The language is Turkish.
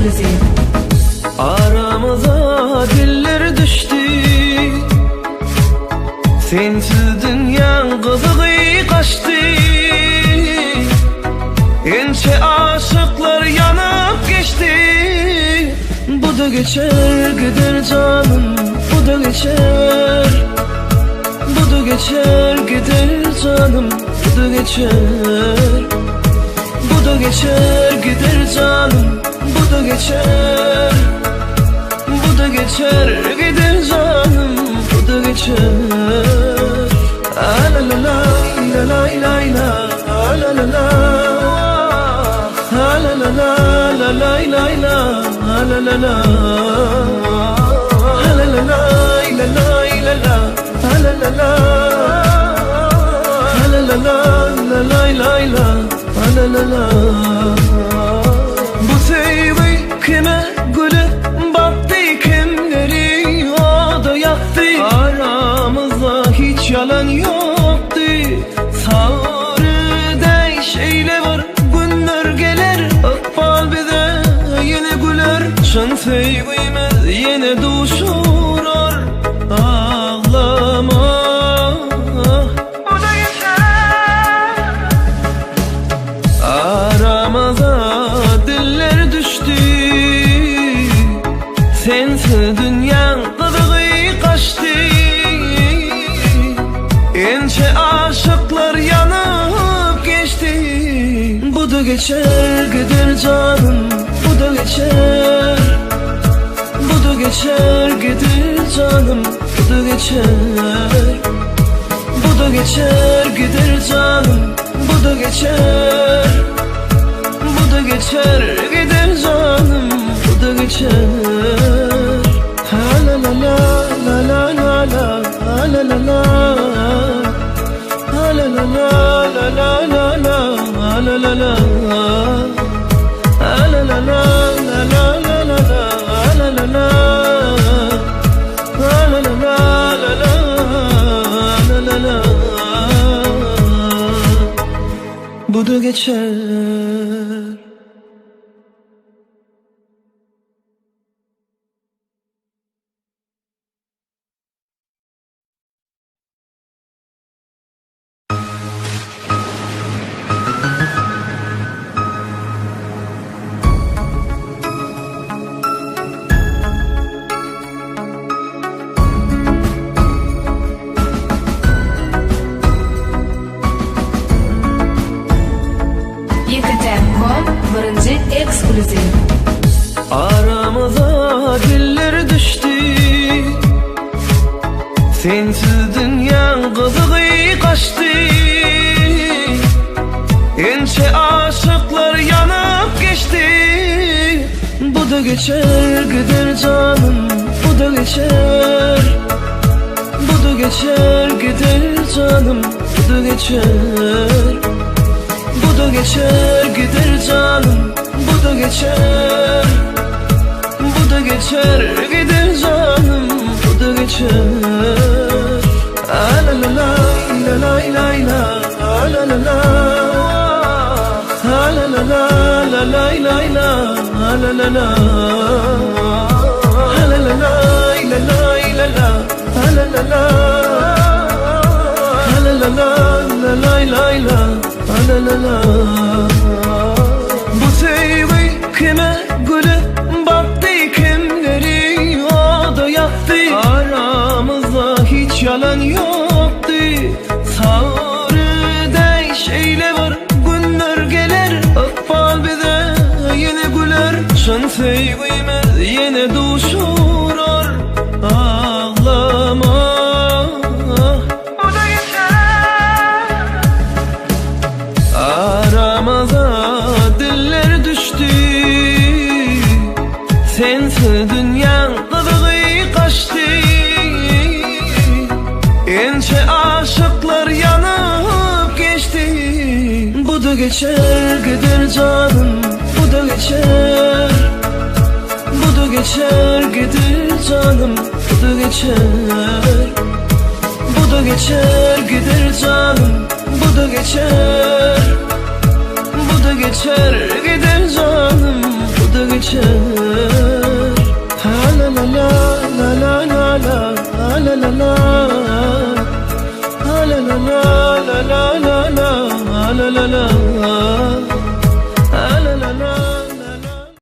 Exclusive. Aramıza diller düştü, sensiz dünya kızığı kaçtı. Ence aşıklar yanıp geçti. Bu da geçer gider canım, bu da geçer. Bu da geçer gider canım, bu da geçer. Bu da geçer gider canım, bu da geçer. Bu da geçer gider canım, bu da geçer. La la la la la la la la la la. La la la la la la la la la la la. La la la la la la la la la la. La la la la la la la la. Bu sevgi kime gülü battı, kimleri o da yaktı. Aramızda hiç yalan yoktu. Sarıda şeyle var, günler gelir, akbal bize yine güler. Şan sevgimiz yine duşurur. Ağlama. Aramıza diller düştü, sensiz dünya kızığı kaçtı. Ence aşıklar yanıp geçti. Bu da geçer gider canım, bu da geçer. Bu da geçer gider canım, bu da geçer. Bu da geçer gider canım, bu da geçer. Bu da geçer gider canım, bu da geçer. Ha la la la la la la la la la la. Ha la la la la la la la la la la. Ha la la la la la la la la la la. Ha la la la la la la la. Bu da geçer. Birinci Exclusive. Aramıza diller düştü, sensiz dünya kızığı kaçtı. Ence aşıklar yanıp geçti. Bu da geçer gider canım, bu da geçer. Bu da geçer gider canım, bu da geçer. Bu da geçer gider canım, bu da geçer. Bu da geçer gider canım, bu da geçer. La la la la la la la la la la. La la la la la la la la la la. La la la la la la la la la. La la la la la la la. Bu sevgi kime gülü battı, kimleri o da yaktı. Aramızda hiç yalan yoktu. Sarıda şeyle var, günler gelir, akbal bize yine güler. Şan sevgimiz yine duşurur. Ağlama. Aramıza diller düştü, sensiz dünya kızığı kaçtı. Ence aşıklar yanıp geçti. Bu da geçer gider canım, bu da geçer. Bu da geçer gider canım, bu da geçer. Bu da geçer gider canım, bu da geçer. Bu da geçer gider canım, bu da da geçer. Ha la la la la la la la la la la la.